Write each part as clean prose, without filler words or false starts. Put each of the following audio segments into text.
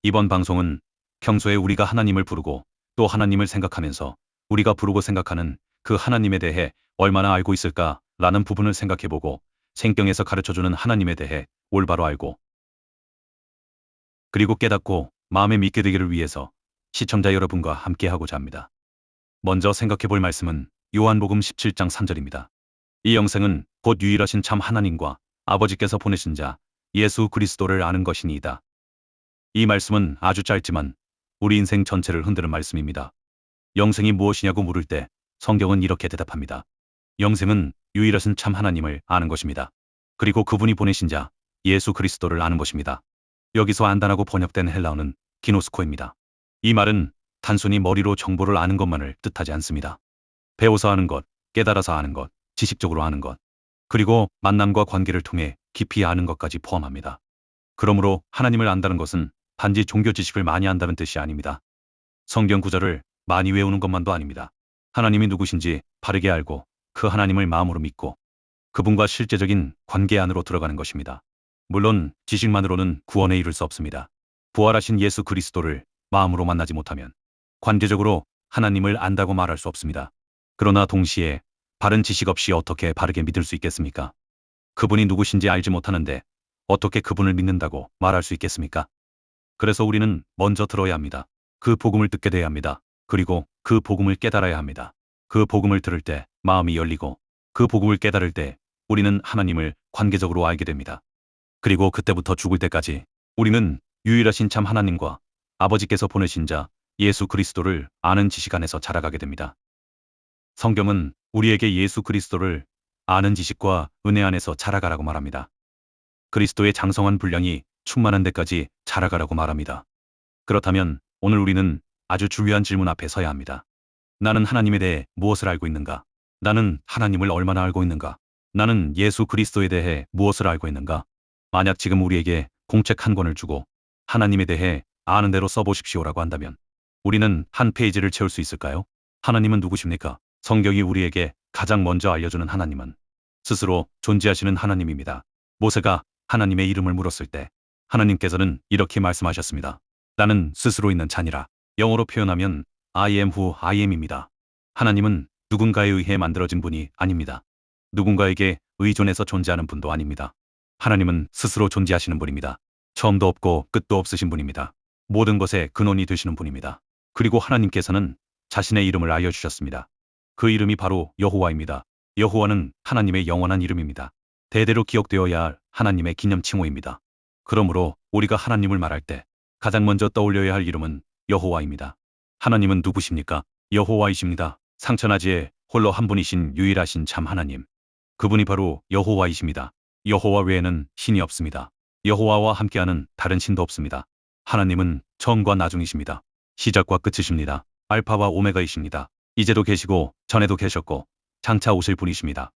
이번 방송은 평소에 우리가 하나님을 부르고 또 하나님을 생각하면서 우리가 부르고 생각하는 그 하나님에 대해 얼마나 알고 있을까라는 부분을 생각해보고 성경에서 가르쳐주는 하나님에 대해 올바로 알고 그리고 깨닫고 마음에 믿게 되기를 위해서 시청자 여러분과 함께하고자 합니다. 먼저 생각해볼 말씀은 요한복음 17장 3절입니다. 이 영생은 곧 유일하신 참 하나님과 아버지께서 보내신 자 예수 그리스도를 아는 것이니이다. 이 말씀은 아주 짧지만 우리 인생 전체를 흔드는 말씀입니다. 영생이 무엇이냐고 물을 때 성경은 이렇게 대답합니다. 영생은 유일하신 참 하나님을 아는 것입니다. 그리고 그분이 보내신 자 예수 그리스도를 아는 것입니다. 여기서 안다라고 번역된 헬라어는 기노스코입니다. 이 말은 단순히 머리로 정보를 아는 것만을 뜻하지 않습니다. 배워서 아는 것, 깨달아서 아는 것, 지식적으로 아는 것, 그리고 만남과 관계를 통해 깊이 아는 것까지 포함합니다. 그러므로 하나님을 안다는 것은 단지 종교 지식을 많이 안다는 뜻이 아닙니다. 성경 구절을 많이 외우는 것만도 아닙니다. 하나님이 누구신지 바르게 알고 그 하나님을 마음으로 믿고 그분과 실제적인 관계 안으로 들어가는 것입니다. 물론 지식만으로는 구원에 이를 수 없습니다. 부활하신 예수 그리스도를 마음으로 만나지 못하면 관계적으로 하나님을 안다고 말할 수 없습니다. 그러나 동시에 바른 지식 없이 어떻게 바르게 믿을 수 있겠습니까? 그분이 누구신지 알지 못하는데 어떻게 그분을 믿는다고 말할 수 있겠습니까? 그래서 우리는 먼저 들어야 합니다. 그 복음을 듣게 돼야 합니다. 그리고 그 복음을 깨달아야 합니다. 그 복음을 들을 때 마음이 열리고 그 복음을 깨달을 때 우리는 하나님을 관계적으로 알게 됩니다. 그리고 그때부터 죽을 때까지 우리는 유일하신 참 하나님과 아버지께서 보내신 자 예수 그리스도를 아는 지식 안에서 자라가게 됩니다. 성경은 우리에게 예수 그리스도를 아는 지식과 은혜 안에서 자라가라고 말합니다. 그리스도의 장성한 분량이 충만한 데까지 자라가라고 말합니다. 그렇다면 오늘 우리는 아주 중요한 질문 앞에 서야 합니다. 나는 하나님에 대해 무엇을 알고 있는가? 나는 하나님을 얼마나 알고 있는가? 나는 예수 그리스도에 대해 무엇을 알고 있는가? 만약 지금 우리에게 공책 한 권을 주고 하나님에 대해 아는 대로 써보십시오라고 한다면 우리는 한 페이지를 채울 수 있을까요? 하나님은 누구십니까? 성경이 우리에게 가장 먼저 알려주는 하나님은 스스로 존재하시는 하나님입니다. 모세가 하나님의 이름을 물었을 때 하나님께서는 이렇게 말씀하셨습니다. 나는 스스로 있는 자니라. 영어로 표현하면 I am who I am입니다. 하나님은 누군가에 의해 만들어진 분이 아닙니다. 누군가에게 의존해서 존재하는 분도 아닙니다. 하나님은 스스로 존재하시는 분입니다. 처음도 없고 끝도 없으신 분입니다. 모든 것의 근원이 되시는 분입니다. 그리고 하나님께서는 자신의 이름을 알려주셨습니다. 그 이름이 바로 여호와입니다. 여호와는 하나님의 영원한 이름입니다. 대대로 기억되어야 할 하나님의 기념 칭호입니다. 그러므로 우리가 하나님을 말할 때 가장 먼저 떠올려야 할 이름은 여호와입니다. 하나님은 누구십니까? 여호와이십니다. 상천하지에 홀로 한 분이신 유일하신 참 하나님. 그분이 바로 여호와이십니다. 여호와 외에는 신이 없습니다. 여호와와 함께하는 다른 신도 없습니다. 하나님은 처음과 나중이십니다. 시작과 끝이십니다. 알파와 오메가이십니다. 이제도 계시고 전에도 계셨고 장차 오실 분이십니다.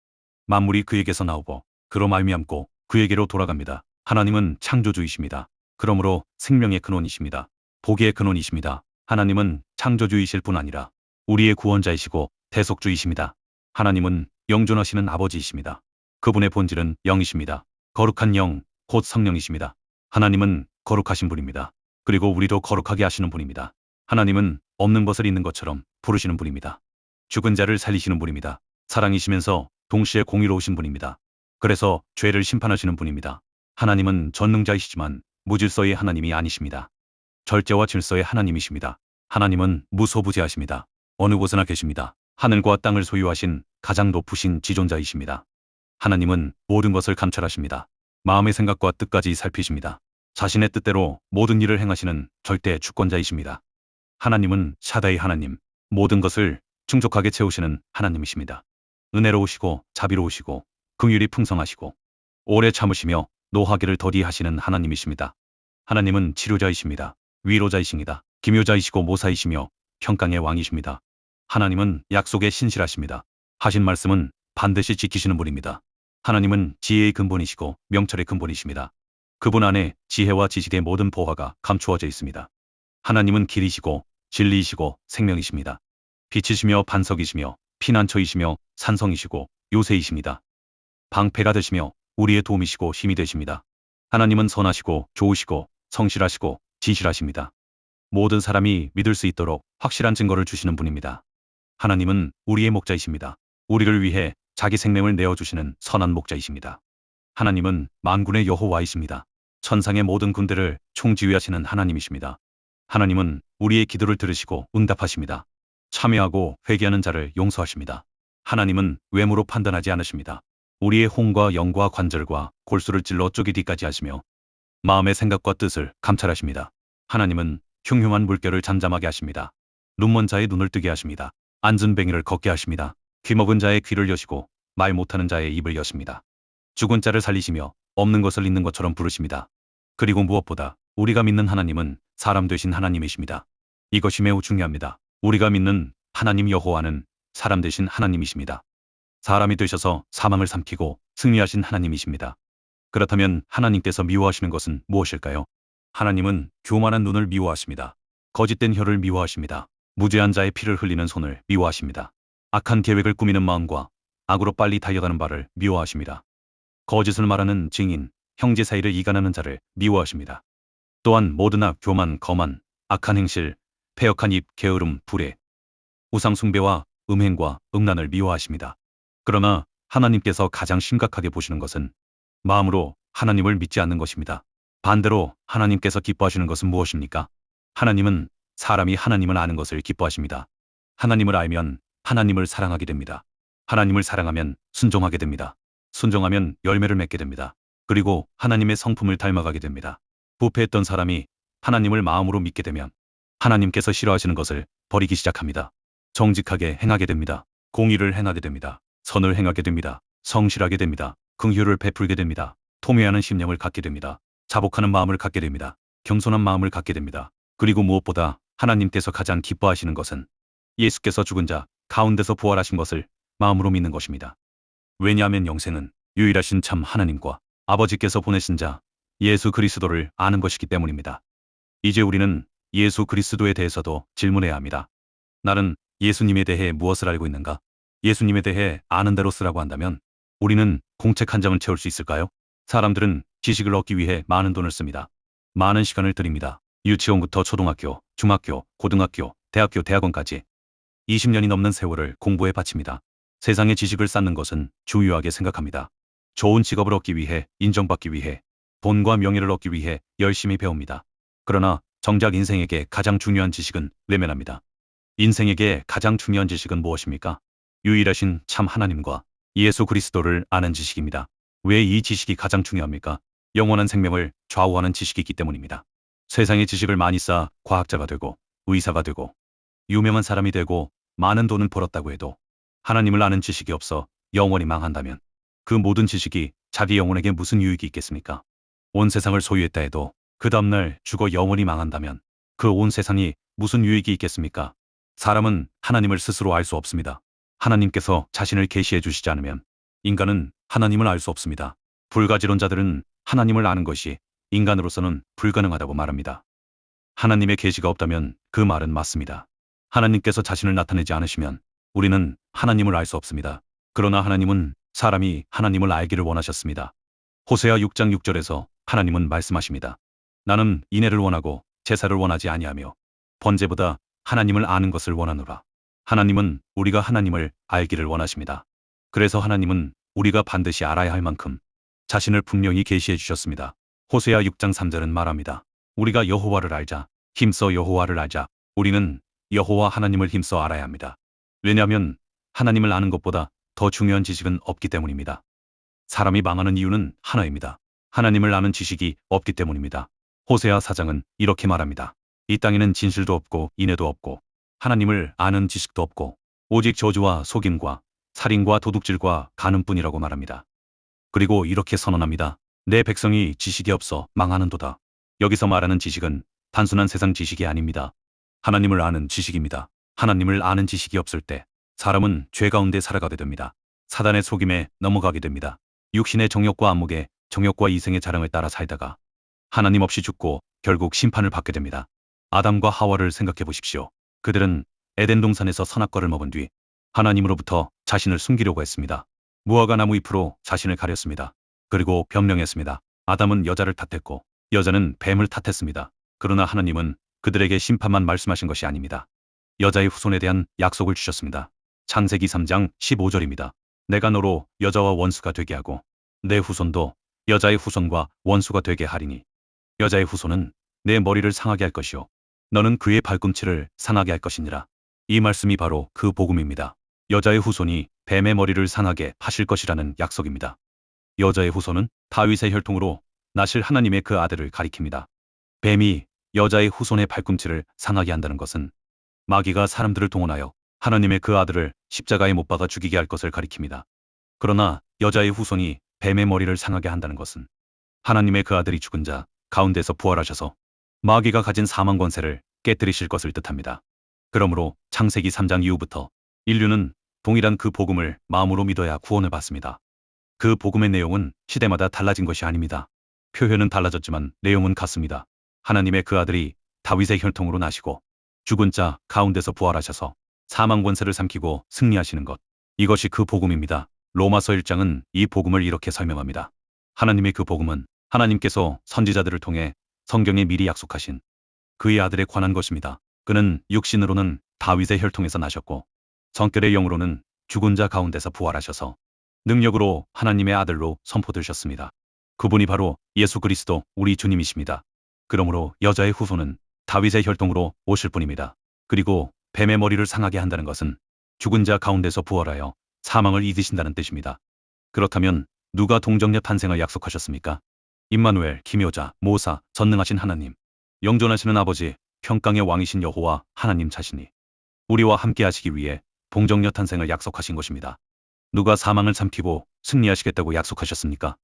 만물이 그에게서 나오고 그로 말미암고 그에게로 돌아갑니다. 하나님은 창조주이십니다. 그러므로 생명의 근원이십니다. 복의 근원이십니다. 하나님은 창조주이실 뿐 아니라 우리의 구원자이시고 대속주이십니다. 하나님은 영존하시는 아버지이십니다. 그분의 본질은 영이십니다. 거룩한 영, 곧 성령이십니다. 하나님은 거룩하신 분입니다. 그리고 우리도 거룩하게 하시는 분입니다. 하나님은 없는 것을 있는 것처럼 부르시는 분입니다. 죽은 자를 살리시는 분입니다. 사랑이시면서 동시에 공의로우신 분입니다. 그래서 죄를 심판하시는 분입니다. 하나님은 전능자이시지만 무질서의 하나님이 아니십니다. 절제와 질서의 하나님이십니다. 하나님은 무소부재하십니다. 어느 곳에나 계십니다. 하늘과 땅을 소유하신 가장 높으신 지존자이십니다. 하나님은 모든 것을 감찰하십니다. 마음의 생각과 뜻까지 살피십니다. 자신의 뜻대로 모든 일을 행하시는 절대 주권자이십니다. 하나님은 샤다이 하나님, 모든 것을 충족하게 채우시는 하나님이십니다. 은혜로우시고 자비로우시고 긍휼이 풍성하시고 오래 참으시며 노하기를 더디 하시는 하나님이십니다. 하나님은 치료자이십니다. 위로자이십니다. 기묘자이시고 모사이시며 평강의 왕이십니다. 하나님은 약속에 신실하십니다. 하신 말씀은 반드시 지키시는 분입니다. 하나님은 지혜의 근본이시고 명철의 근본이십니다. 그분 안에 지혜와 지식의 모든 보화가 감추어져 있습니다. 하나님은 길이시고 진리이시고 생명이십니다. 빛이시며 반석이시며 피난처이시며 산성이시고 요새이십니다. 방패가 되시며 우리의 도움이시고 힘이 되십니다. 하나님은 선하시고 좋으시고 성실하시고 진실하십니다. 모든 사람이 믿을 수 있도록 확실한 증거를 주시는 분입니다. 하나님은 우리의 목자이십니다. 우리를 위해 자기 생명을 내어주시는 선한 목자이십니다. 하나님은 만군의 여호와이십니다. 천상의 모든 군대를 총지휘하시는 하나님이십니다. 하나님은 우리의 기도를 들으시고 응답하십니다. 참여하고 회개하는 자를 용서하십니다. 하나님은 외모로 판단하지 않으십니다. 우리의 혼과 영과 관절과 골수를 찔러 쪼개기까지 하시며 마음의 생각과 뜻을 감찰하십니다. 하나님은 흉흉한 물결을 잠잠하게 하십니다. 눈먼 자의 눈을 뜨게 하십니다. 앉은 뱅이를 걷게 하십니다. 귀 먹은 자의 귀를 여시고 말 못하는 자의 입을 여십니다. 죽은 자를 살리시며 없는 것을 있는 것처럼 부르십니다. 그리고 무엇보다 우리가 믿는 하나님은 사람 되신 하나님이십니다. 이것이 매우 중요합니다. 우리가 믿는 하나님 여호와는 사람 되신 하나님이십니다. 사람이 되셔서 사망을 삼키고 승리하신 하나님이십니다. 그렇다면 하나님께서 미워하시는 것은 무엇일까요? 하나님은 교만한 눈을 미워하십니다. 거짓된 혀를 미워하십니다. 무죄한 자의 피를 흘리는 손을 미워하십니다. 악한 계획을 꾸미는 마음과 악으로 빨리 달려가는 발을 미워하십니다. 거짓을 말하는 증인, 형제 사이를 이간하는 자를 미워하십니다. 또한 모든 악, 교만, 거만, 악한 행실, 패역한 입, 게으름, 불의, 우상 숭배와 음행과 음란을 미워하십니다. 그러나 하나님께서 가장 심각하게 보시는 것은 마음으로 하나님을 믿지 않는 것입니다. 반대로 하나님께서 기뻐하시는 것은 무엇입니까? 하나님은 사람이 하나님을 아는 것을 기뻐하십니다. 하나님을 알면 하나님을 사랑하게 됩니다. 하나님을 사랑하면 순종하게 됩니다. 순종하면 열매를 맺게 됩니다. 그리고 하나님의 성품을 닮아가게 됩니다. 부패했던 사람이 하나님을 마음으로 믿게 되면 하나님께서 싫어하시는 것을 버리기 시작합니다. 정직하게 행하게 됩니다. 공의를 행하게 됩니다. 선을 행하게 됩니다. 성실하게 됩니다. 긍휼을 베풀게 됩니다. 통회하는 심령을 갖게 됩니다. 자복하는 마음을 갖게 됩니다. 겸손한 마음을 갖게 됩니다. 그리고 무엇보다 하나님께서 가장 기뻐하시는 것은 예수께서 죽은 자 가운데서 부활하신 것을 마음으로 믿는 것입니다. 왜냐하면 영생은 유일하신 참 하나님과 아버지께서 보내신 자 예수 그리스도를 아는 것이기 때문입니다. 이제 우리는 예수 그리스도에 대해서도 질문해야 합니다. 나는 예수님에 대해 무엇을 알고 있는가? 예수님에 대해 아는 대로 쓰라고 한다면 우리는 공책 한 장을 채울 수 있을까요? 사람들은 지식을 얻기 위해 많은 돈을 씁니다. 많은 시간을 들입니다. 유치원부터 초등학교, 중학교, 고등학교, 대학교, 대학원까지 20년이 넘는 세월을 공부에 바칩니다. 세상의 지식을 쌓는 것은 중요하게 생각합니다. 좋은 직업을 얻기 위해, 인정받기 위해, 돈과 명예를 얻기 위해 열심히 배웁니다. 그러나 정작 인생에게 가장 중요한 지식은 외면합니다. 인생에게 가장 중요한 지식은 무엇입니까? 유일하신 참 하나님과 예수 그리스도를 아는 지식입니다. 왜 이 지식이 가장 중요합니까? 영원한 생명을 좌우하는 지식이 있기 때문입니다. 세상의 지식을 많이 쌓아 과학자가 되고 의사가 되고 유명한 사람이 되고 많은 돈을 벌었다고 해도 하나님을 아는 지식이 없어 영원히 망한다면 그 모든 지식이 자기 영혼에게 무슨 유익이 있겠습니까? 온 세상을 소유했다 해도 그 다음날 죽어 영원히 망한다면 그 온 세상이 무슨 유익이 있겠습니까? 사람은 하나님을 스스로 알 수 없습니다. 하나님께서 자신을 계시해 주시지 않으면 인간은 하나님을 알 수 없습니다. 불가지론자들은 하나님을 아는 것이 인간으로서는 불가능하다고 말합니다. 하나님의 계시가 없다면 그 말은 맞습니다. 하나님께서 자신을 나타내지 않으시면 우리는 하나님을 알 수 없습니다. 그러나 하나님은 사람이 하나님을 알기를 원하셨습니다. 호세아 6장 6절에서 하나님은 말씀하십니다. 나는 인애를 원하고 제사를 원하지 아니하며 번제보다 하나님을 아는 것을 원하노라. 하나님은 우리가 하나님을 알기를 원하십니다. 그래서 하나님은 우리가 반드시 알아야 할 만큼 자신을 분명히 계시해 주셨습니다. 호세아 6장 3절은 말합니다. 우리가 여호와를 알자. 힘써 여호와를 알자. 우리는 여호와 하나님을 힘써 알아야 합니다. 왜냐하면 하나님을 아는 것보다 더 중요한 지식은 없기 때문입니다. 사람이 망하는 이유는 하나입니다. 하나님을 아는 지식이 없기 때문입니다. 호세아 4장은 이렇게 말합니다. 이 땅에는 진실도 없고 인애도 없고 하나님을 아는 지식도 없고 오직 저주와 속임과 살인과 도둑질과 간음뿐이라고 말합니다. 그리고 이렇게 선언합니다. 내 백성이 지식이 없어 망하는도다. 여기서 말하는 지식은 단순한 세상 지식이 아닙니다. 하나님을 아는 지식입니다. 하나님을 아는 지식이 없을 때 사람은 죄 가운데 살아가게 됩니다. 사단의 속임에 넘어가게 됩니다. 육신의 정욕과 안목에 정욕과 이생의 자랑을 따라 살다가 하나님 없이 죽고 결국 심판을 받게 됩니다. 아담과 하와를 생각해 보십시오. 그들은 에덴 동산에서 선악과를 먹은 뒤 하나님으로부터 자신을 숨기려고 했습니다. 무화과 나무 잎으로 자신을 가렸습니다. 그리고 변명했습니다. 아담은 여자를 탓했고 여자는 뱀을 탓했습니다. 그러나 하나님은 그들에게 심판만 말씀하신 것이 아닙니다. 여자의 후손에 대한 약속을 주셨습니다. 창세기 3장 15절입니다. 내가 너로 여자와 원수가 되게 하고 내 후손도 여자의 후손과 원수가 되게 하리니 여자의 후손은 내 머리를 상하게 할 것이요 너는 그의 발꿈치를 상하게 할 것이니라. 이 말씀이 바로 그 복음입니다. 여자의 후손이 뱀의 머리를 상하게 하실 것이라는 약속입니다. 여자의 후손은 다윗의 혈통으로 나실 하나님의 그 아들을 가리킵니다. 뱀이 여자의 후손의 발꿈치를 상하게 한다는 것은 마귀가 사람들을 동원하여 하나님의 그 아들을 십자가에 못 박아 죽이게 할 것을 가리킵니다. 그러나 여자의 후손이 뱀의 머리를 상하게 한다는 것은 하나님의 그 아들이 죽은 자 가운데서 부활하셔서 마귀가 가진 사망 권세를 깨뜨리실 것을 뜻합니다. 그러므로 창세기 3장 이후부터 인류는 동일한 그 복음을 마음으로 믿어야 구원을 받습니다. 그 복음의 내용은 시대마다 달라진 것이 아닙니다. 표현은 달라졌지만 내용은 같습니다. 하나님의 그 아들이 다윗의 혈통으로 나시고 죽은 자 가운데서 부활하셔서 사망 권세를 삼키고 승리하시는 것. 이것이 그 복음입니다. 로마서 1장은 이 복음을 이렇게 설명합니다. 하나님의 그 복음은 하나님께서 선지자들을 통해 성경에 미리 약속하신 그의 아들에 관한 것입니다. 그는 육신으로는 다윗의 혈통에서 나셨고 성결의 영으로는 죽은 자 가운데서 부활하셔서 능력으로 하나님의 아들로 선포되셨습니다. 그분이 바로 예수 그리스도 우리 주님이십니다. 그러므로 여자의 후손은 다윗의 혈통으로 오실 분입니다. 그리고 뱀의 머리를 상하게 한다는 것은 죽은 자 가운데서 부활하여 사망을 이기신다는 뜻입니다. 그렇다면 누가 동정녀 탄생을 약속하셨습니까? 임마누엘, 기묘자, 모사, 전능하신 하나님, 영존하시는 아버지, 평강의 왕이신 여호와 하나님 자신이 우리와 함께 하시기 위해 동정녀 탄생을 약속하신 것입니다. 누가 사망을 삼키고 승리하시겠다고 약속하셨습니까?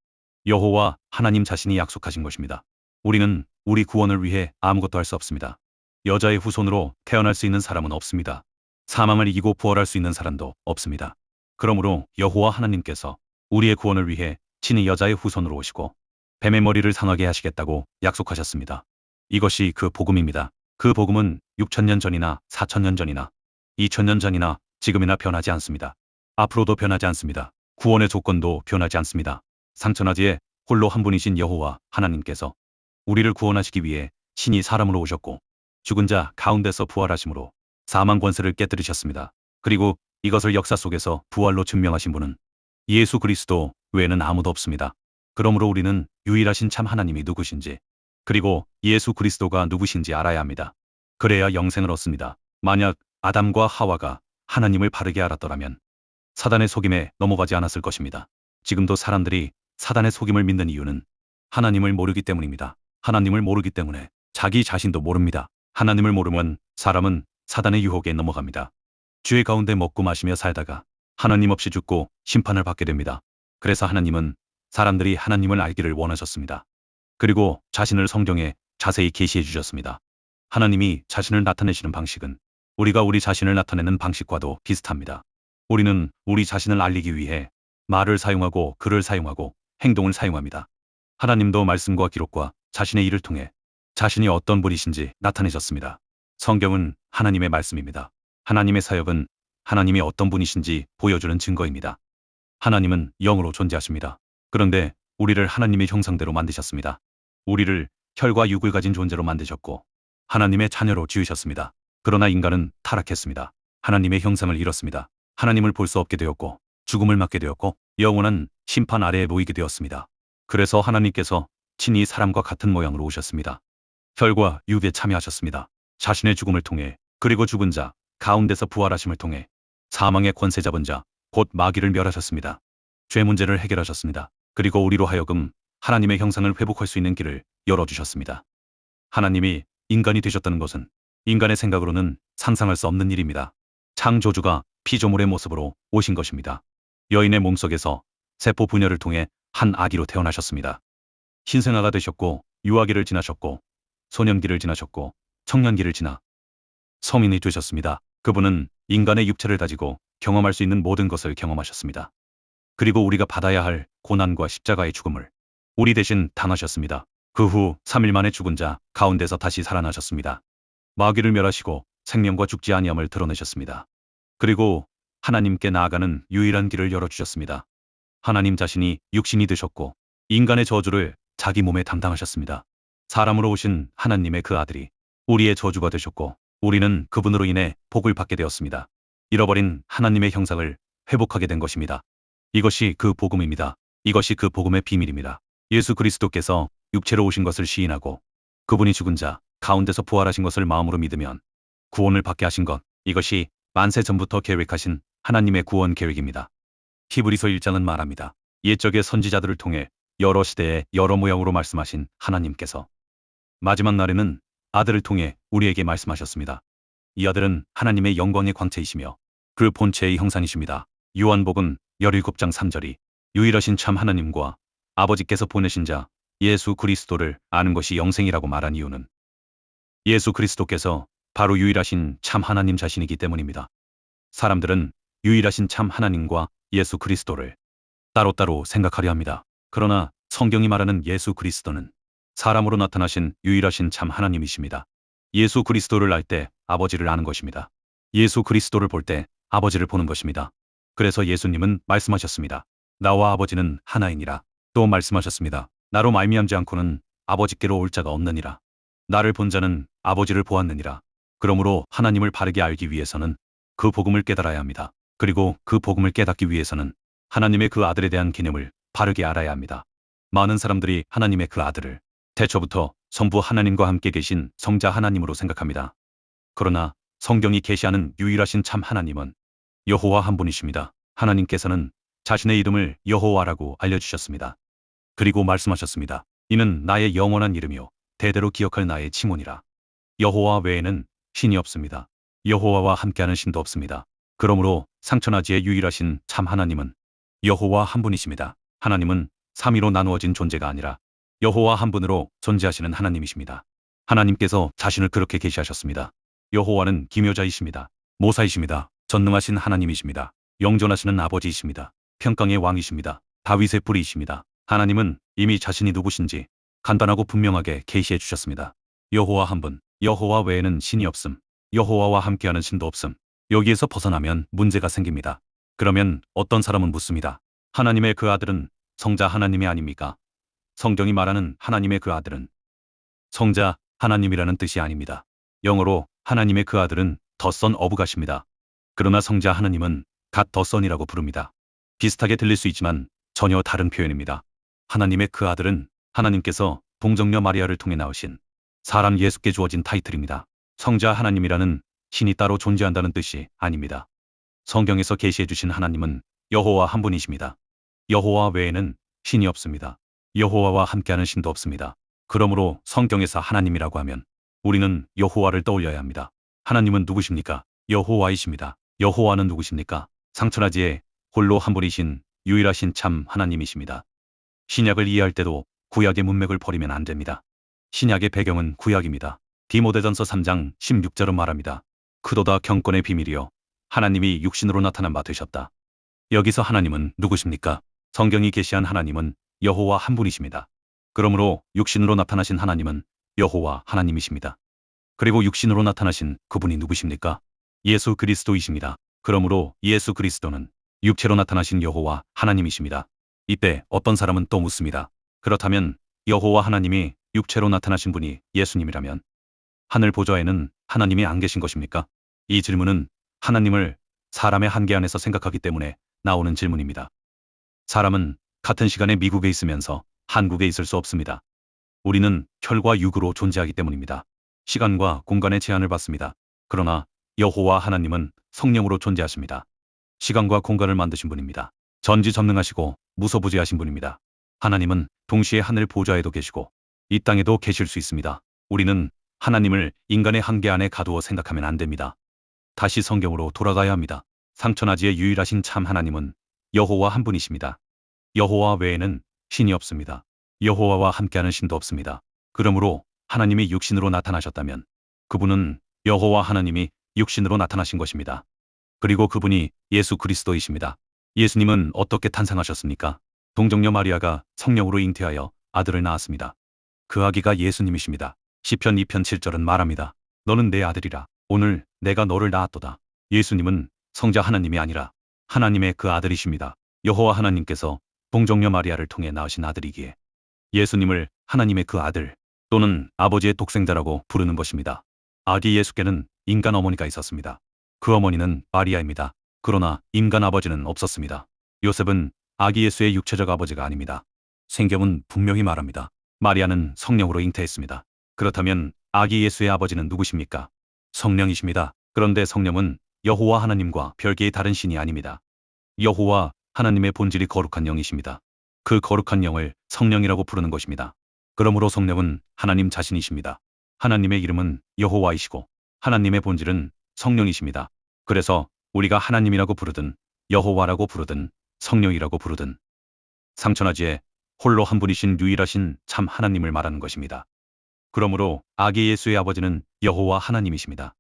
여호와 하나님 자신이 약속하신 것입니다. 우리는 우리 구원을 위해 아무것도 할 수 없습니다. 여자의 후손으로 태어날 수 있는 사람은 없습니다. 사망을 이기고 부활할 수 있는 사람도 없습니다. 그러므로 여호와 하나님께서 우리의 구원을 위해 친히 여자의 후손으로 오시고 뱀의 머리를 상하게 하시겠다고 약속하셨습니다. 이것이 그 복음입니다. 그 복음은 6,000년 전이나 4,000년 전이나 2,000년 전이나 지금이나 변하지 않습니다. 앞으로도 변하지 않습니다. 구원의 조건도 변하지 않습니다. 상천하지에 홀로 한 분이신 여호와 하나님께서 우리를 구원하시기 위해 신이 사람으로 오셨고 죽은 자 가운데서 부활하심으로 사망 권세를 깨뜨리셨습니다. 그리고 이것을 역사 속에서 부활로 증명하신 분은 예수 그리스도 외에는 아무도 없습니다. 그러므로 우리는 유일하신 참 하나님이 누구신지 그리고 예수 그리스도가 누구신지 알아야 합니다. 그래야 영생을 얻습니다. 만약 아담과 하와가 하나님을 바르게 알았더라면 사단의 속임에 넘어가지 않았을 것입니다. 지금도 사람들이 사단의 속임을 믿는 이유는 하나님을 모르기 때문입니다. 하나님을 모르기 때문에 자기 자신도 모릅니다. 하나님을 모르면 사람은 사단의 유혹에 넘어갑니다. 죄 가운데 먹고 마시며 살다가 하나님 없이 죽고 심판을 받게 됩니다. 그래서 하나님은 사람들이 하나님을 알기를 원하셨습니다. 그리고 자신을 성경에 자세히 계시해 주셨습니다. 하나님이 자신을 나타내시는 방식은 우리가 우리 자신을 나타내는 방식과도 비슷합니다. 우리는 우리 자신을 알리기 위해 말을 사용하고 글을 사용하고 행동을 사용합니다. 하나님도 말씀과 기록과 자신의 일을 통해 자신이 어떤 분이신지 나타내셨습니다. 성경은 하나님의 말씀입니다. 하나님의 사역은 하나님이 어떤 분이신지 보여주는 증거입니다. 하나님은 영으로 존재하십니다. 그런데 우리를 하나님의 형상대로 만드셨습니다. 우리를 혈과 육을 가진 존재로 만드셨고 하나님의 자녀로 지으셨습니다. 그러나 인간은 타락했습니다. 하나님의 형상을 잃었습니다. 하나님을 볼 수 없게 되었고 죽음을 맞게 되었고 영원한 심판 아래에 놓이게 되었습니다. 그래서 하나님께서 친히 사람과 같은 모양으로 오셨습니다. 혈과 육에 참여하셨습니다. 자신의 죽음을 통해 그리고 죽은 자 가운데서 부활하심을 통해 사망의 권세 잡은 자 곧 마귀를 멸하셨습니다. 죄 문제를 해결하셨습니다. 그리고 우리로 하여금 하나님의 형상을 회복할 수 있는 길을 열어주셨습니다. 하나님이 인간이 되셨다는 것은 인간의 생각으로는 상상할 수 없는 일입니다. 창조주가 피조물의 모습으로 오신 것입니다. 여인의 몸속에서 세포 분열을 통해 한 아기로 태어나셨습니다. 신생아가 되셨고 유아기를 지나셨고 소년기를 지나셨고 청년기를 지나 성인이 되셨습니다. 그분은 인간의 육체를 가지고 경험할 수 있는 모든 것을 경험하셨습니다. 그리고 우리가 받아야 할 고난과 십자가의 죽음을 우리 대신 당하셨습니다. 그 후 3일 만에 죽은 자 가운데서 다시 살아나셨습니다. 마귀를 멸하시고 생명과 죽지 아니함을 드러내셨습니다. 그리고 하나님께 나아가는 유일한 길을 열어주셨습니다. 하나님 자신이 육신이 되셨고 인간의 저주를 자기 몸에 담당하셨습니다. 사람으로 오신 하나님의 그 아들이 우리의 저주가 되셨고 우리는 그분으로 인해 복을 받게 되었습니다. 잃어버린 하나님의 형상을 회복하게 된 것입니다. 이것이 그 복음입니다. 이것이 그 복음의 비밀입니다. 예수 그리스도께서 육체로 오신 것을 시인하고 그분이 죽은 자 가운데서 부활하신 것을 마음으로 믿으면 구원을 받게 하신 것, 이것이 만세 전부터 계획하신 하나님의 구원 계획입니다. 히브리서 1장은 말합니다. 옛적의 선지자들을 통해 여러 시대에 여러 모양으로 말씀하신 하나님께서 마지막 날에는 아들을 통해 우리에게 말씀하셨습니다. 이 아들은 하나님의 영광의 광채이시며 그 본체의 형상이십니다. 요한복음 17장 3절이 유일하신 참 하나님과 아버지께서 보내신 자 예수 그리스도를 아는 것이 영생이라고 말한 이유는 예수 그리스도께서 바로 유일하신 참 하나님 자신이기 때문입니다. 사람들은 유일하신 참 하나님과 예수 그리스도를 따로따로 생각하려 합니다. 그러나 성경이 말하는 예수 그리스도는 사람으로 나타나신 유일하신 참 하나님이십니다. 예수 그리스도를 알 때 아버지를 아는 것입니다. 예수 그리스도를 볼 때 아버지를 보는 것입니다. 그래서 예수님은 말씀하셨습니다. 나와 아버지는 하나이니라. 또 말씀하셨습니다. 나로 말미암지 않고는 아버지께로 올 자가 없느니라. 나를 본 자는 아버지를 보았느니라. 그러므로 하나님을 바르게 알기 위해서는 그 복음을 깨달아야 합니다. 그리고 그 복음을 깨닫기 위해서는 하나님의 그 아들에 대한 개념을 바르게 알아야 합니다. 많은 사람들이 하나님의 그 아들을 태초부터 성부 하나님과 함께 계신 성자 하나님으로 생각합니다. 그러나 성경이 계시하는 유일하신 참 하나님은 여호와 한 분이십니다. 하나님께서는 자신의 이름을 여호와라고 알려주셨습니다. 그리고 말씀하셨습니다. 이는 나의 영원한 이름이요 대대로 기억할 나의 칭호니라. 여호와 외에는 신이 없습니다. 여호와와 함께하는 신도 없습니다. 그러므로 상천하지의 유일하신 참 하나님은 여호와 한 분이십니다. 하나님은 삼위로 나누어진 존재가 아니라 여호와 한 분으로 존재하시는 하나님이십니다. 하나님께서 자신을 그렇게 계시하셨습니다. 여호와는 기묘자이십니다. 모사이십니다. 전능하신 하나님이십니다. 영존하시는 아버지이십니다. 평강의 왕이십니다. 다윗의 뿌리이십니다. 하나님은 이미 자신이 누구신지 간단하고 분명하게 계시해 주셨습니다. 여호와 한 분, 여호와 외에는 신이 없음, 여호와와 함께하는 신도 없음. 여기에서 벗어나면 문제가 생깁니다. 그러면 어떤 사람은 묻습니다. 하나님의 그 아들은 성자 하나님이 아닙니까? 성경이 말하는 하나님의 그 아들은 성자 하나님이라는 뜻이 아닙니다. 영어로 하나님의 그 아들은 The Son of God입니다. 그러나 성자 하나님은 God the Son이라고 부릅니다. 비슷하게 들릴 수 있지만 전혀 다른 표현입니다. 하나님의 그 아들은 하나님께서 동정녀 마리아를 통해 나오신 사람 예수께 주어진 타이틀입니다. 성자 하나님이라는 신이 따로 존재한다는 뜻이 아닙니다. 성경에서 계시해 주신 하나님은 여호와 한 분이십니다. 여호와 외에는 신이 없습니다. 여호와와 함께하는 신도 없습니다. 그러므로 성경에서 하나님이라고 하면 우리는 여호와를 떠올려야 합니다. 하나님은 누구십니까? 여호와이십니다. 여호와는 누구십니까? 상천하지에 홀로 한 분이신 유일하신 참 하나님이십니다. 신약을 이해할 때도 구약의 문맥을 버리면 안 됩니다. 신약의 배경은 구약입니다. 디모데전서 3장 16절은 말합니다. 크도다 경건의 비밀이여 하나님이 육신으로 나타난 바 되셨다. 여기서 하나님은 누구십니까? 성경이 계시한 하나님은 여호와 한 분이십니다. 그러므로 육신으로 나타나신 하나님은 여호와 하나님이십니다. 그리고 육신으로 나타나신 그분이 누구십니까? 예수 그리스도이십니다. 그러므로 예수 그리스도는 육체로 나타나신 여호와 하나님이십니다. 이때 어떤 사람은 또 묻습니다. 그렇다면 여호와 하나님이 육체로 나타나신 분이 예수님이라면 하늘 보좌에는 하나님이 안 계신 것입니까? 이 질문은 하나님을 사람의 한계 안에서 생각하기 때문에 나오는 질문입니다. 사람은 같은 시간에 미국에 있으면서 한국에 있을 수 없습니다. 우리는 혈과 육으로 존재하기 때문입니다. 시간과 공간의 제한을 받습니다. 그러나 여호와 하나님은 성령으로 존재하십니다. 시간과 공간을 만드신 분입니다. 전지전능하시고 무소부지하신 분입니다. 하나님은 동시에 하늘 보좌에도 계시고 이 땅에도 계실 수 있습니다. 우리는 하나님을 인간의 한계 안에 가두어 생각하면 안 됩니다. 다시 성경으로 돌아가야 합니다. 상천하지의 유일하신 참 하나님은 여호와 한 분이십니다. 여호와 외에는 신이 없습니다. 여호와와 함께하는 신도 없습니다. 그러므로 하나님이 육신으로 나타나셨다면 그분은 여호와 하나님이 육신으로 나타나신 것입니다. 그리고 그분이 예수 그리스도이십니다. 예수님은 어떻게 탄생하셨습니까? 동정녀 마리아가 성령으로 잉태하여 아들을 낳았습니다. 그 아기가 예수님이십니다. 시편 2편 7절은 말합니다. 너는 내 아들이라. 오늘 내가 너를 낳았도다. 예수님은 성자 하나님이 아니라 하나님의 그 아들이십니다. 여호와 하나님께서 동정녀 마리아를 통해 낳으신 아들이기에 예수님을 하나님의 그 아들 또는 아버지의 독생자라고 부르는 것입니다. 아기 예수께는 인간 어머니가 있었습니다. 그 어머니는 마리아입니다. 그러나 인간 아버지는 없었습니다. 요셉은 아기 예수의 육체적 아버지가 아닙니다. 성경은 분명히 말합니다. 마리아는 성령으로 잉태했습니다. 그렇다면 아기 예수의 아버지는 누구십니까? 성령이십니다. 그런데 성령은 여호와 하나님과 별개의 다른 신이 아닙니다. 여호와 하나님의 본질이 거룩한 영이십니다. 그 거룩한 영을 성령이라고 부르는 것입니다. 그러므로 성령은 하나님 자신이십니다. 하나님의 이름은 여호와이시고 하나님의 본질은 성령이십니다. 그래서 우리가 하나님이라고 부르든 여호와라고 부르든 성령이라고 부르든 상천하지에 홀로 한 분이신 유일하신 참 하나님을 말하는 것입니다. 그러므로 아기 예수의 아버지는 여호와 하나님이십니다.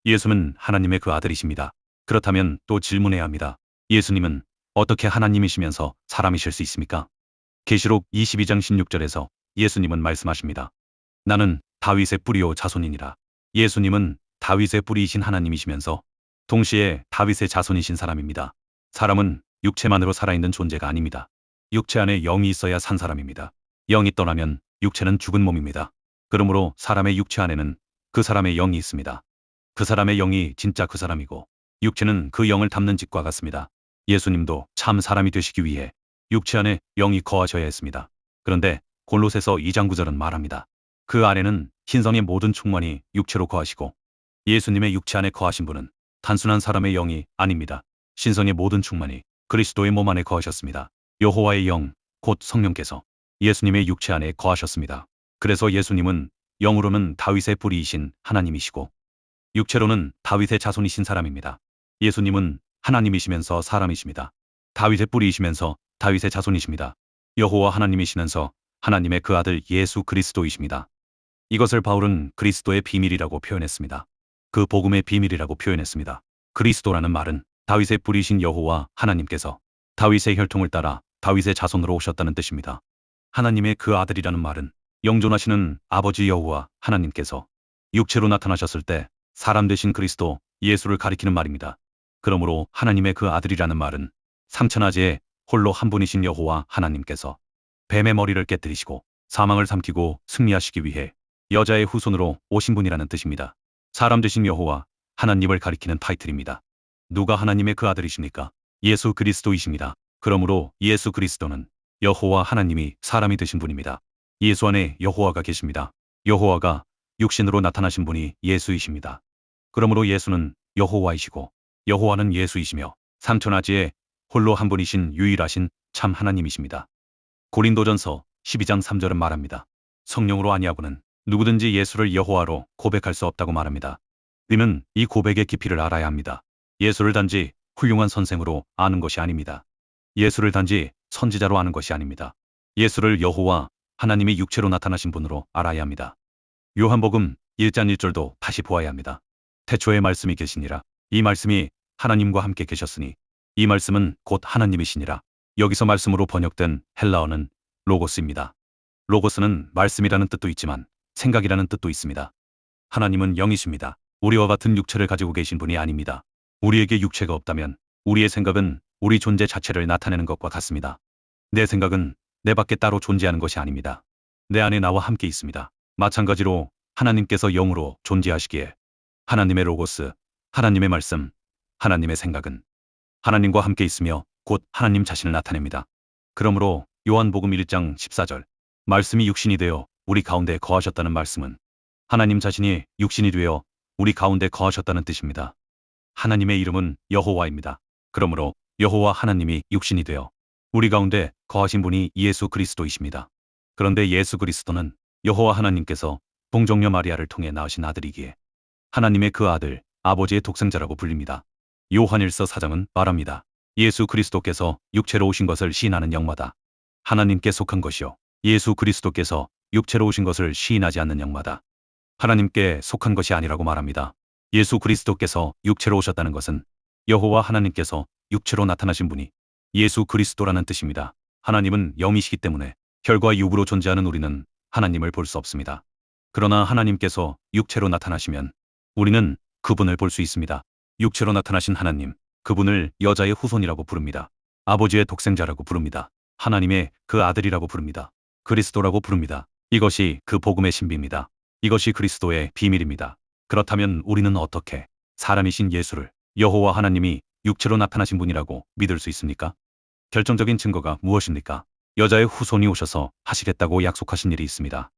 예수는 하나님의 그 아들이십니다. 그렇다면 또 질문해야 합니다. 예수님은 어떻게 하나님이시면서 사람이실 수 있습니까? 계시록 22장 16절에서 예수님은 말씀하십니다. 나는 다윗의 뿌리요 자손이니라. 예수님은 다윗의 뿌리이신 하나님이시면서 동시에 다윗의 자손이신 사람입니다. 사람은 육체만으로 살아있는 존재가 아닙니다. 육체 안에 영이 있어야 산 사람입니다. 영이 떠나면 육체는 죽은 몸입니다. 그러므로 사람의 육체 안에는 그 사람의 영이 있습니다. 그 사람의 영이 진짜 그 사람이고 육체는 그 영을 담는 짓과 같습니다. 예수님도 참 사람이 되시기 위해 육체 안에 영이 거하셔야 했습니다. 그런데 골로새서 2장 9절은 말합니다. 그 안에는 신성의 모든 충만이 육체로 거하시고 예수님의 육체 안에 거하신 분은 단순한 사람의 영이 아닙니다. 신성의 모든 충만이 그리스도의 몸 안에 거하셨습니다. 여호와의 영, 곧 성령께서 예수님의 육체 안에 거하셨습니다. 그래서 예수님은 영으로는 다윗의 뿌리이신 하나님이시고 육체로는 다윗의 자손이신 사람입니다. 예수님은 하나님이시면서 사람이십니다. 다윗의 뿌리이시면서 다윗의 자손이십니다. 여호와 하나님이시면서 하나님의 그 아들 예수 그리스도이십니다. 이것을 바울은 그리스도의 비밀이라고 표현했습니다. 그 복음의 비밀이라고 표현했습니다. 그리스도라는 말은 다윗의 뿌리이신 여호와 하나님께서 다윗의 혈통을 따라 다윗의 자손으로 오셨다는 뜻입니다. 하나님의 그 아들이라는 말은 영존하시는 아버지 여호와 하나님께서 육체로 나타나셨을 때 사람 되신 그리스도 예수를 가리키는 말입니다. 그러므로 하나님의 그 아들이라는 말은 삼천하지에 홀로 한 분이신 여호와 하나님께서 뱀의 머리를 깨뜨리시고 사망을 삼키고 승리하시기 위해 여자의 후손으로 오신 분이라는 뜻입니다. 사람 되신 여호와 하나님을 가리키는 타이틀입니다. 누가 하나님의 그 아들이십니까? 예수 그리스도이십니다. 그러므로 예수 그리스도는 여호와 하나님이 사람이 되신 분입니다. 예수 안에 여호와가 계십니다. 여호와가 육신으로 나타나신 분이 예수이십니다. 그러므로 예수는 여호와이시고 여호와는 예수이시며 삼천하지에 홀로 한 분이신 유일하신 참 하나님이십니다. 고린도전서 12장 3절은 말합니다. 성령으로 아니하고는 누구든지 예수를 여호와로 고백할 수 없다고 말합니다. 우리는 이 고백의 깊이를 알아야 합니다. 예수를 단지 훌륭한 선생으로 아는 것이 아닙니다. 예수를 단지 선지자로 아는 것이 아닙니다. 예수를 여호와 하나님이 육체로 나타나신 분으로 알아야 합니다. 요한복음 1장 1절도 다시 보아야 합니다. 태초에 말씀이 계시니라. 이 말씀이 하나님과 함께 계셨으니 이 말씀은 곧 하나님이시니라. 여기서 말씀으로 번역된 헬라어는 로고스입니다. 로고스는 말씀이라는 뜻도 있지만 생각이라는 뜻도 있습니다. 하나님은 영이십니다. 우리와 같은 육체를 가지고 계신 분이 아닙니다. 우리에게 육체가 없다면 우리의 생각은 우리 존재 자체를 나타내는 것과 같습니다. 내 생각은 내 밖에 따로 존재하는 것이 아닙니다. 내 안에 나와 함께 있습니다. 마찬가지로 하나님께서 영으로 존재하시기에 하나님의 로고스, 하나님의 말씀, 하나님의 생각은 하나님과 함께 있으며 곧 하나님 자신을 나타냅니다. 그러므로 요한복음 1장 14절 말씀이 육신이 되어 우리 가운데 거하셨다는 말씀은 하나님 자신이 육신이 되어 우리 가운데 거하셨다는 뜻입니다. 하나님의 이름은 여호와입니다. 그러므로 여호와 하나님이 육신이 되어 우리 가운데 거하신 분이 예수 그리스도이십니다. 그런데 예수 그리스도는 여호와 하나님께서 동정녀 마리아를 통해 낳으신 아들이기에 하나님의 그 아들, 아버지의 독생자라고 불립니다. 요한일서 4장은 말합니다. 예수 그리스도께서 육체로 오신 것을 시인하는 영마다 하나님께 속한 것이요 예수 그리스도께서 육체로 오신 것을 시인하지 않는 영마다 하나님께 속한 것이 아니라고 말합니다. 예수 그리스도께서 육체로 오셨다는 것은 여호와 하나님께서 육체로 나타나신 분이 예수 그리스도라는 뜻입니다. 하나님은 영이시기 때문에 혈과 육으로 존재하는 우리는 하나님을 볼 수 없습니다. 그러나 하나님께서 육체로 나타나시면 우리는 그분을 볼 수 있습니다. 육체로 나타나신 하나님, 그분을 여자의 후손이라고 부릅니다. 아버지의 독생자라고 부릅니다. 하나님의 그 아들이라고 부릅니다. 그리스도라고 부릅니다. 이것이 그 복음의 신비입니다. 이것이 그리스도의 비밀입니다. 그렇다면 우리는 어떻게 사람이신 예수를 여호와 하나님이 육체로 나타나신 분이라고 믿을 수 있습니까? 결정적인 증거가 무엇입니까? 여자의 후손이 오셔서 하시겠다고 약속하신 일이 있습니다.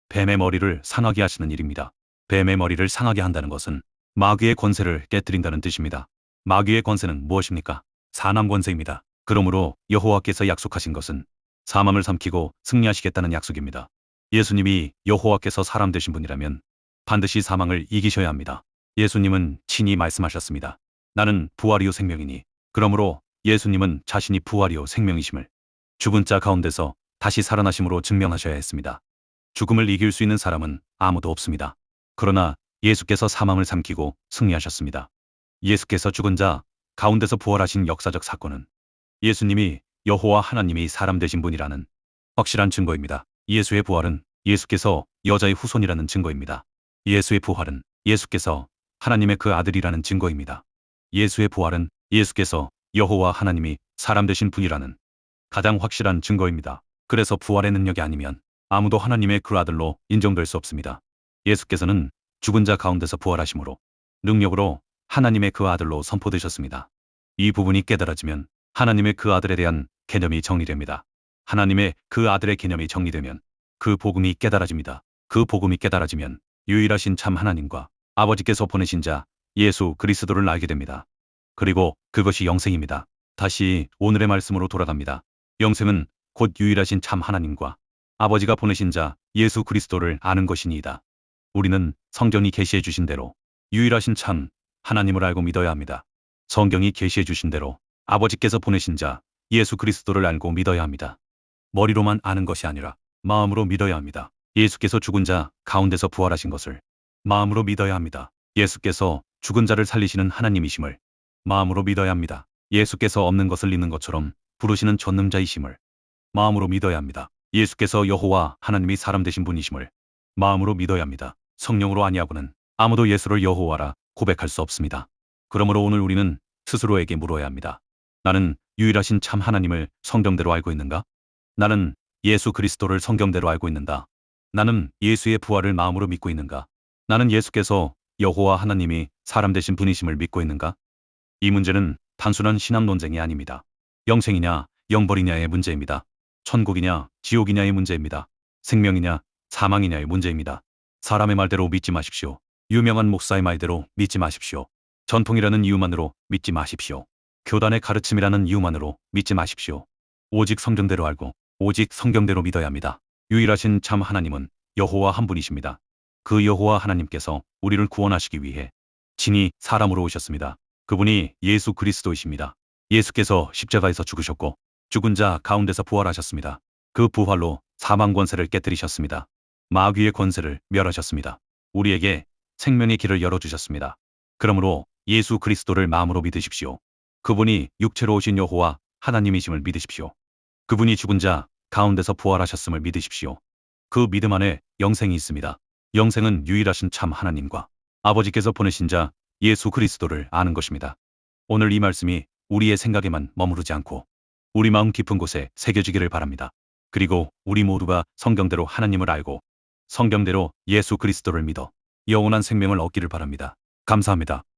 뱀의 머리를 상하게 하시는 일입니다. 뱀의 머리를 상하게 한다는 것은 마귀의 권세를 깨뜨린다는 뜻입니다. 마귀의 권세는 무엇입니까? 사망 권세입니다. 그러므로 여호와께서 약속하신 것은 사망을 삼키고 승리하시겠다는 약속입니다. 예수님이 여호와께서 사람 되신 분이라면 반드시 사망을 이기셔야 합니다. 예수님은 친히 말씀하셨습니다. 나는 부활이요 생명이니. 그러므로 예수님은 자신이 부활이요 생명이심을 죽은 자 가운데서 다시 살아나심으로 증명하셔야 했습니다. 죽음을 이길 수 있는 사람은 아무도 없습니다. 그러나 예수께서 사망을 삼키고 승리하셨습니다. 예수께서 죽은 자 가운데서 부활하신 역사적 사건은 예수님이 여호와 하나님이 사람 되신 분이라는 확실한 증거입니다. 예수의 부활은 예수께서 여자의 후손이라는 증거입니다. 예수의 부활은 예수께서 하나님의 그 아들이라는 증거입니다. 예수의 부활은 예수께서 여호와 하나님이 사람 되신 분이라는 가장 확실한 증거입니다. 그래서 부활의 능력이 아니면 아무도 하나님의 그 아들로 인정될 수 없습니다. 예수께서는 죽은 자 가운데서 부활하심으로 능력으로 하나님의 그 아들로 선포되셨습니다. 이 부분이 깨달아지면 하나님의 그 아들에 대한 개념이 정리됩니다. 하나님의 그 아들의 개념이 정리되면 그 복음이 깨달아집니다. 그 복음이 깨달아지면 유일하신 참 하나님과 아버지께서 보내신 자 예수 그리스도를 알게 됩니다. 그리고 그것이 영생입니다. 다시 오늘의 말씀으로 돌아갑니다. 영생은 곧 유일하신 참 하나님과 아버지가 보내신 자 예수 그리스도를 아는 것이니이다. 우리는 성경이 계시해 주신 대로 유일하신 참 하나님을 알고 믿어야 합니다. 성경이 계시해 주신 대로 아버지께서 보내신 자 예수 그리스도를 알고 믿어야 합니다. 머리로만 아는 것이 아니라 마음으로 믿어야 합니다. 예수께서 죽은 자 가운데서 부활하신 것을 마음으로 믿어야 합니다. 예수께서 죽은 자를 살리시는 하나님이심을 마음으로 믿어야 합니다. 예수께서 없는 것을 있는 것처럼 부르시는 전능자이심을 마음으로 믿어야 합니다. 예수께서 여호와 하나님이 사람 되신 분이심을 마음으로 믿어야 합니다. 성령으로 아니하고는 아무도 예수를 여호와라 고백할 수 없습니다. 그러므로 오늘 우리는 스스로에게 물어야 합니다. 나는 유일하신 참 하나님을 성경대로 알고 있는가? 나는 예수 그리스도를 성경대로 알고 있는가? 나는 예수의 부활을 마음으로 믿고 있는가? 나는 예수께서 여호와 하나님이 사람 되신 분이심을 믿고 있는가? 이 문제는 단순한 신앙 논쟁이 아닙니다. 영생이냐 영벌이냐의 문제입니다. 천국이냐 지옥이냐의 문제입니다. 생명이냐 사망이냐의 문제입니다. 사람의 말대로 믿지 마십시오. 유명한 목사의 말대로 믿지 마십시오. 전통이라는 이유만으로 믿지 마십시오. 교단의 가르침이라는 이유만으로 믿지 마십시오. 오직 성경대로 알고 오직 성경대로 믿어야 합니다. 유일하신 참 하나님은 여호와 한 분이십니다. 그 여호와 하나님께서 우리를 구원하시기 위해 친히 사람으로 오셨습니다. 그분이 예수 그리스도이십니다. 예수께서 십자가에서 죽으셨고 죽은 자 가운데서 부활하셨습니다. 그 부활로 사망 권세를 깨뜨리셨습니다. 마귀의 권세를 멸하셨습니다. 우리에게 생명의 길을 열어주셨습니다. 그러므로 예수 그리스도를 마음으로 믿으십시오. 그분이 육체로 오신 여호와 하나님이심을 믿으십시오. 그분이 죽은 자 가운데서 부활하셨음을 믿으십시오. 그 믿음 안에 영생이 있습니다. 영생은 유일하신 참 하나님과 아버지께서 보내신 자 예수 그리스도를 아는 것입니다. 오늘 이 말씀이 우리의 생각에만 머무르지 않고 우리 마음 깊은 곳에 새겨지기를 바랍니다. 그리고 우리 모두가 성경대로 하나님을 알고 성경대로 예수 그리스도를 믿어 영원한 생명을 얻기를 바랍니다. 감사합니다.